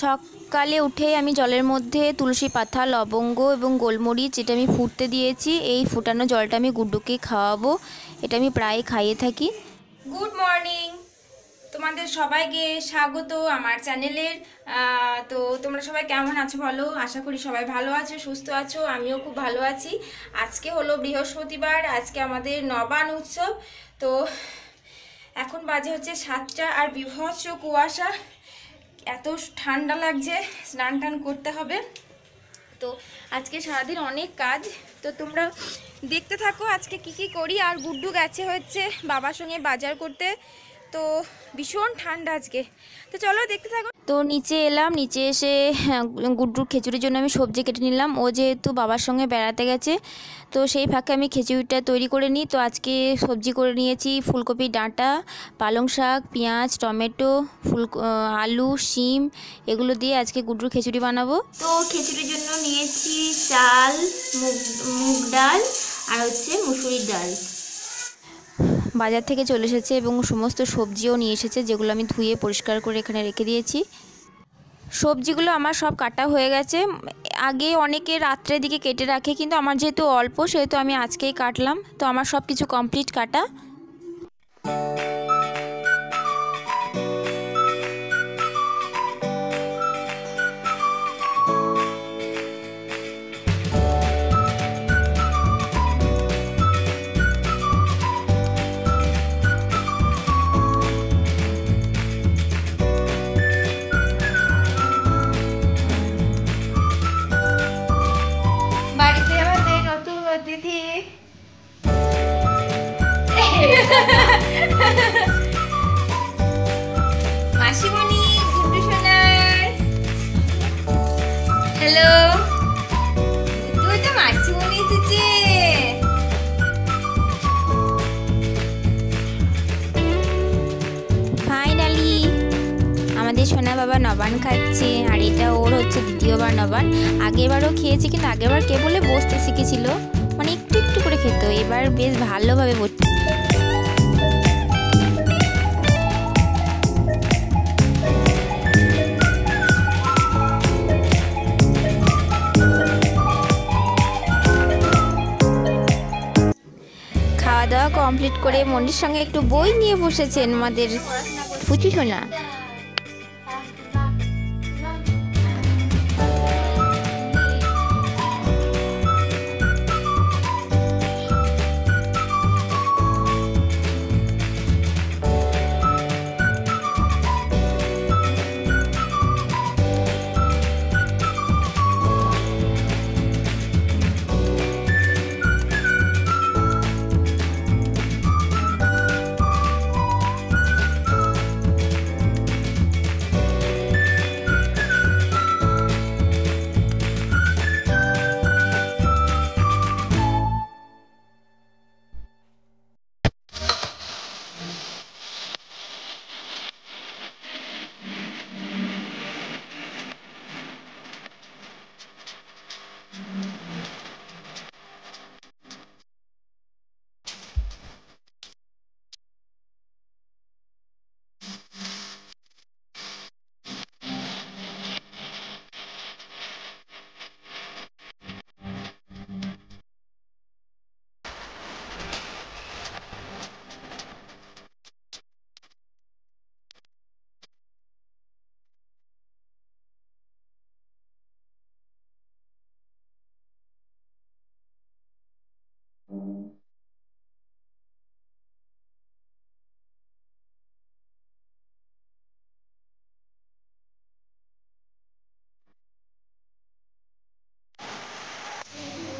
সকালে উঠেই আমি জলের মধ্যে তুলসী পাতা, লবঙ্গ এবং গোলমরিচ এটা আমি ফুটতে দিয়েছি। এই ফুটানো জলটা আমি গুড্ডুকে খাওয়াবো, এটা আমি প্রায় খাইয়ে থাকি। গুড মর্নিং, তোমাদের সবাইকে স্বাগত আমার চ্যানেলের। তো তোমরা সবাই কেমন আছো বলো? আশা করি সবাই ভালো আছো, সুস্থ আছো, আমিও খুব ভালো আছি। আজকে হলো বৃহস্পতিবার, আজকে আমাদের নবান্ন উৎসব। তো এখন বাজে হচ্ছে 7টা আর বিভৎস কুয়াশা, এত ঠান্ডা লাগছে, স্নান টান করতে হবে। তো আজকে সারাদিন অনেক কাজ, তো তোমরা দেখতে থাকো আজকে কি করি। আর গুড্ডু গেছে হচ্ছে বাবার সঙ্গে বাজার করতে, তো ভীষণ ঠান্ডা আজকে, তো চলো দেখতে থাকো। তো নিচে এলাম, নিচে এসে গুড্ডুর খিচুড়ির জন্য আমি সবজি কেটে নিলাম। ও যেহেতু বাবার সঙ্গে বেড়াতে গেছে, তো সেই ফাঁকে আমি খিচুড়িটা তৈরি করে নিই। তো আজকে সবজি করে নিয়েছি ফুলকপি ডাঁটা, পালং শাক, পেঁয়াজ, টমেটো, আলু, শিম, এগুলো দিয়ে আজকে গুড্ডুর খিচুড়ি বানাবো। তো খিচুড়ির জন্য নিয়েছি চাল, মুগ ডাল আর হচ্ছে মুসুরির ডাল। বাজার থেকে চলে এসেছে এবং সমস্ত সবজিও নিয়ে এসেছে, যেগুলো আমি ধুয়ে পরিষ্কার করে এখানে রেখে দিয়েছি। সবজিগুলো আমার সব কাটা হয়ে গেছে। আগে অনেকে রাত্রের দিকে কেটে রাখে, কিন্তু আমার যেহেতু অল্প সেহেতু আমি আজকেই কাটলাম। তো আমার সব কিছু কমপ্লিট কাটা। বাড়িতে আমাদের নতুন অতিথি মাসিমণি, গুড্ডু সোনার হ্যালো। তুই তো মাসিমণি এসেছে। ফাইনালি আমাদের সোনা বাবা নবান খাচ্ছে, আর এটা ওর হচ্ছে দ্বিতীয়বার নবান। আগেরবারও খেয়েছি, কিন্তু আগেরবার কে বলে বসতে শিখেছিল, মানে একটু একটু করে খেত, এবার বেশ ভালোভাবে বসছে। খাওয়া দাওয়া কমপ্লিট করে মনির সঙ্গে একটু বই নিয়ে বসেছেন আমাদের ফুচি সোনা।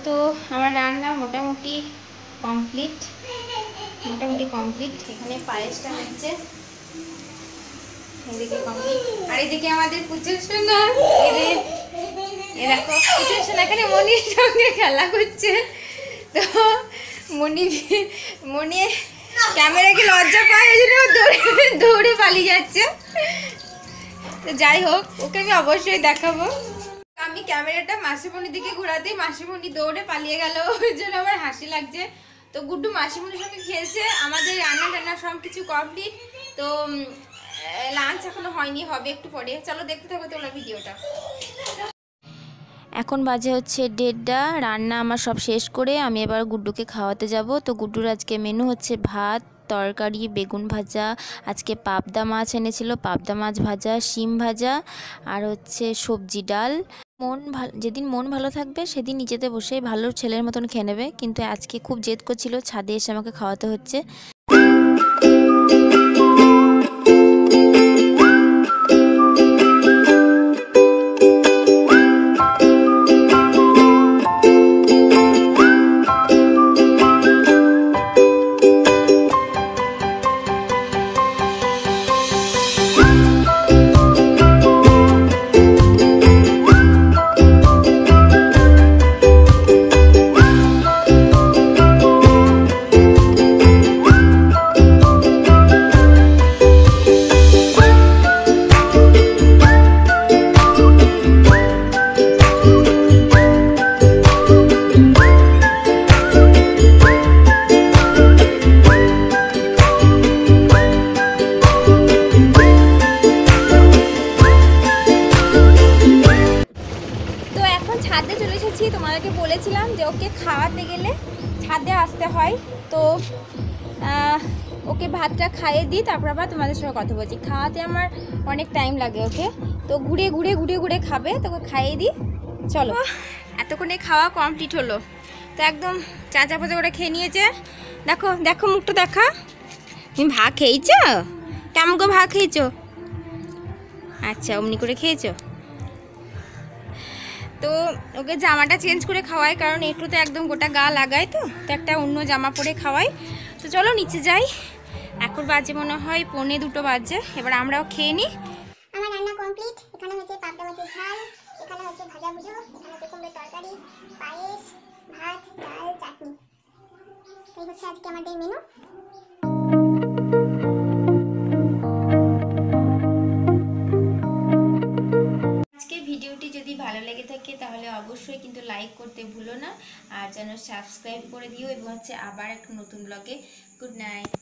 তো আমার রান্না মোটামুটি কমপ্লিট, এখানে পায়েসটা হচ্ছে, এদিকে কমপ্লিট। আর এদিকে আমাদের পুজো সোনা, এ দেখো পুজো সোনা এখানে মনির সঙ্গে খেলা করছে। তো মনি ক্যামেরাকে লজ্জা পায়, ওই জন্য দৌড়ে পালিয়ে যাচ্ছে। তো যাই হোক, ওকে আমি অবশ্যই দেখাবো। আমি ক্যামেরাটা মাসিমণির দিকে ঘোরাতে মাসিমণি দৌড়ে পালিয়ে গেল, ওই জন্য আমার হাসি লাগছে। তো গুড্ডু মাসিমণির সঙ্গে খেলছে, আমাদের রান্না টান্না সব কিছু কমপ্লিট। তো লাঞ্চ এখনো হয়নি, হবে একটু পরে। চলো দেখতে থাকো তোমরা ভিডিওটা। এখন বাজে হচ্ছে 1:30, রান্না আমার সব শেষ করে আমি এবার গুড্ডুকে খাওয়াতে যাব। তো গুড্ডুর আজকে মেনু হচ্ছে ভাত, তরকারি, বেগুন ভাজা, আজকে পাবদা মাছ এনেছিল, পাবদা মাছ ভাজা, শিম ভাজা, আর হচ্ছে সবজি ডাল। যেদিন মন ভালো থাকবে সেদিন নিচেতে বসে ভালো ছেলের মতন খেয়ে নেবে, কিন্তু আজকে খুব জেদ করছিল, ছাদে এসে আমাকে খাওয়াতে হচ্ছে। ছাদে চলে এসেছি, তোমাদেরকে বলেছিলাম যে ওকে খাওয়াতে গেলে ছাদে আসতে হয়। তো ওকে ভাতটা খাইয়ে দিই, তারপর আবার তোমাদের সঙ্গে কথা বলছি। খাওয়াতে আমার অনেক টাইম লাগে ওকে, তো ঘুরে ঘুরে ঘুরে ঘুরে খাবে, তোকে খাইয়ে দিই। চলো, এতক্ষণে খাওয়া কমপ্লিট হলো। তো একদম চাচা পাচা করে খেয়ে নিয়েছে। দেখো দেখো মুখটা দেখা, তুমি ভাগ খেয়েছো? কেমন করে ভাগ খেয়েছো? আচ্ছা, অমনি করে খেয়েছো। তো ওকে জামাটা চেঞ্জ করে খাওয়াই, কারণ একটু তো একদম গোটা গা লাগায়, তো একটা অন্য জামা পরে খাওয়াই। তো চলো নিচে যাই, এখন বাজে মনে হয় 1:45 বাজে। এবার আমরাও খেয়ে নিই। আমার রান্না কমপ্লিট। এখানে হচ্ছে পাবদা মাছের ঝাল, এখানে হচ্ছে ভাজা ভুজো, এখানে হচ্ছে কুমড়োর তরকারি, পায়েস, ভাত, ডাল, চাটনি। এই হচ্ছে আজকে আমাদের মেনু। ভিডিওটি যদি ভালো লেগে থাকে তাহলে অবশ্যই কিন্তু লাইক করতে ভুলো না, আর যেন সাবস্ক্রাইব করে দিও, এবং হচ্ছে আবার একটা নতুন ব্লগে। Good night.